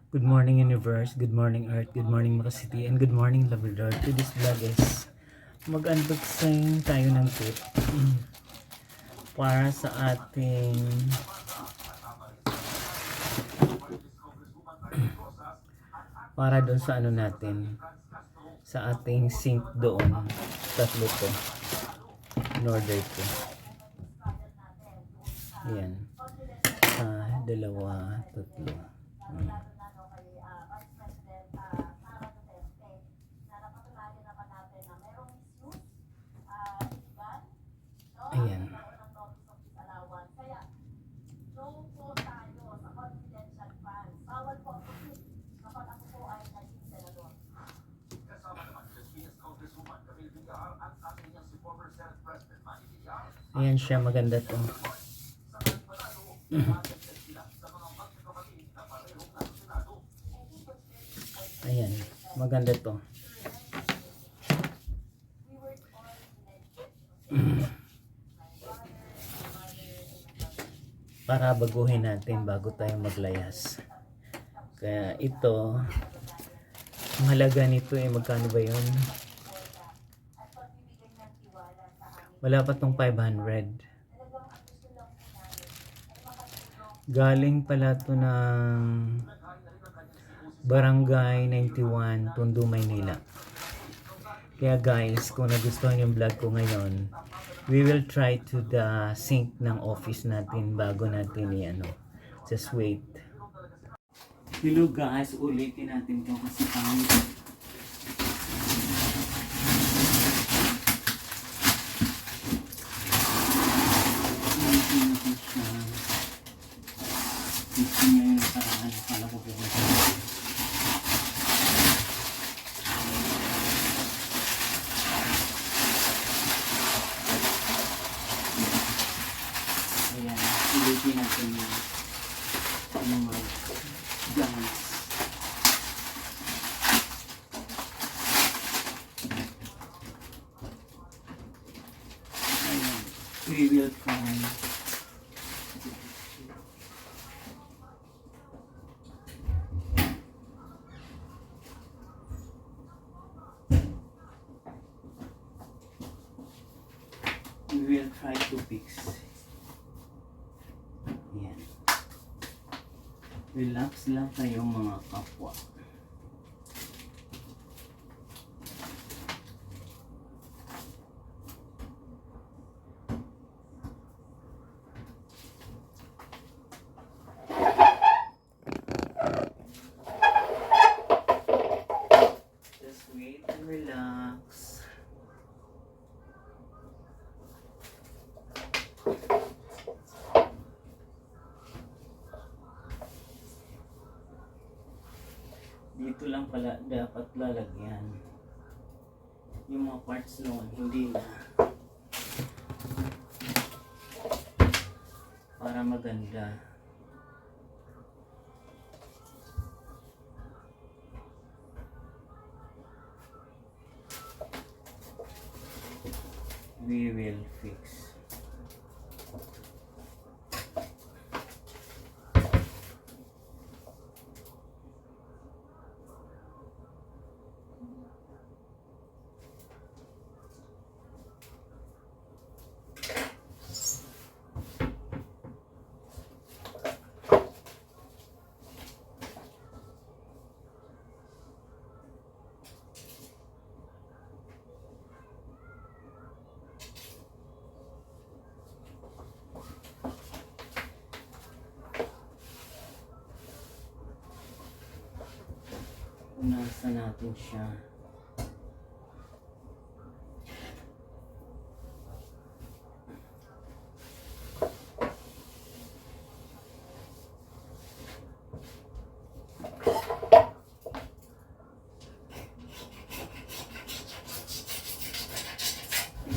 Good morning universe, good morning earth, good morning Makasiti, and good morning Labrador. Today's vlog is mag-unboxing tayo ng tip para sa ating para doon sa ano natin, sa ating sink doon. Tatlo to in order ko. Ayan, dalawa, tatlo. Ayan. Ayan siya, maganda to. Ayan, maganda to. Para baguhin natin bago tayo maglayas. Kaya ito, ang halaga nito magkano ba yun? Wala pa tong 500. Galing pala to ng Barangay 91, Tondo, Maynila. Kaya guys, kung nagustuhan yung vlog ko ngayon, we will try to the sink ng office natin bago natin just wait. Hello guys, ulitin natin to kasi pangit. Ayan, ulitin natin yung mga guys. Ayan, we will try. We will try to fix. Ayan. Relax lang kayo mga kapwa. Just wait and relax. Dito lang pala dapat lalagyan yung mga parts noon, hindi na, para maganda. We will fix. Punasan natin siya.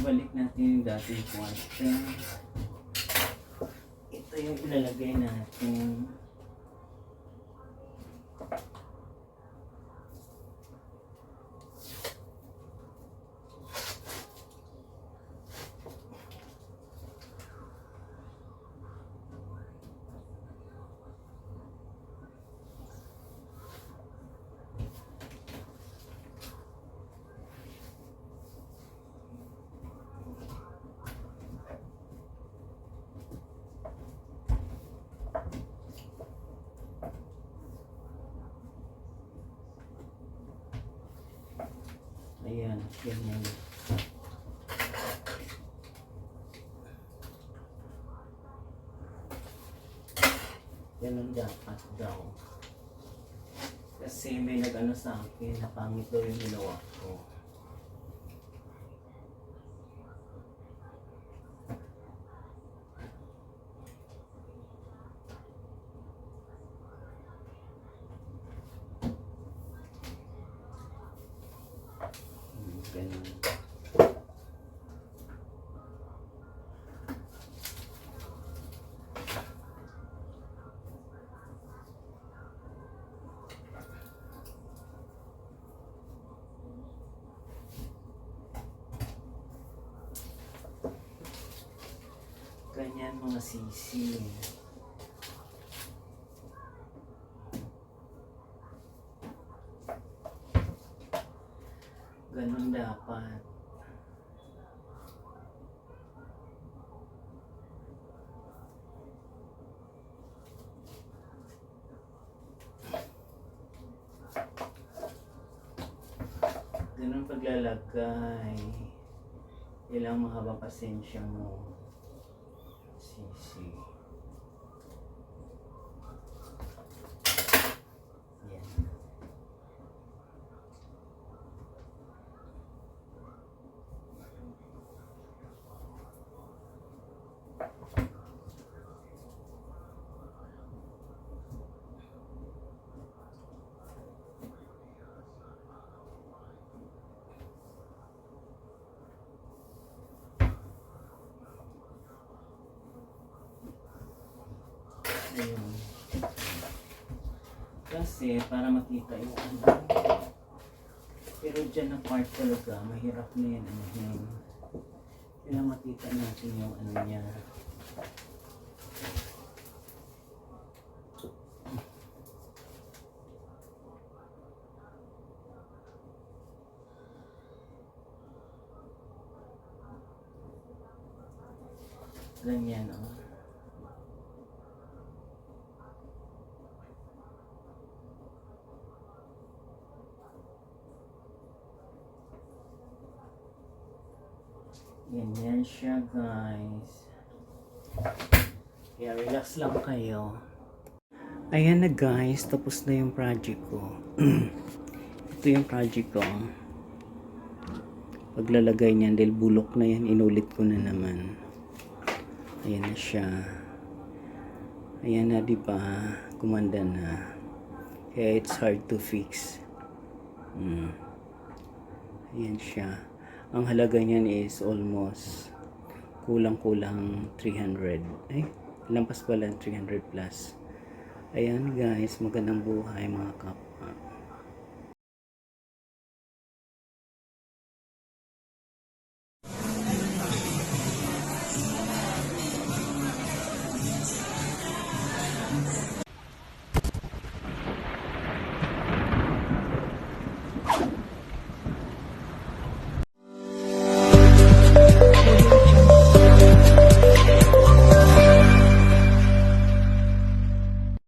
Ibalik natin yung dating kwarto. Ito yung ilalagay natin. Ayan, ganyan. Ganun dapat daw. Kasi may nag-ano sa akin, napangit daw yung ginawa ko. Ganun. Ganyan mga sisi. Ganun dapat. Ganun paglalagay. Kailangan mahabang pasensya mo. Sisi. Yan. Ayun. Kasi para makita yung ano. Pero dyan na part talaga, mahirap na yan. Kailangan makita natin yung ano niya. Ganyan, oh. Ganyan siya, guys. Kaya relax lang kayo. Ayan na, guys. Tapos na yung project ko. Ito yung project ko. Paglalagay niyan, dahil bulok na yan, inulit ko na naman. Ayan na siya. Ayan na, di ba? Kumanda na. Kaya it's hard to fix. Ayan siya. Ang halaga niyan is almost kulang-kulang 300. Ay, lampas pala 300 plus. Ayan guys, magandang buhay mga kap.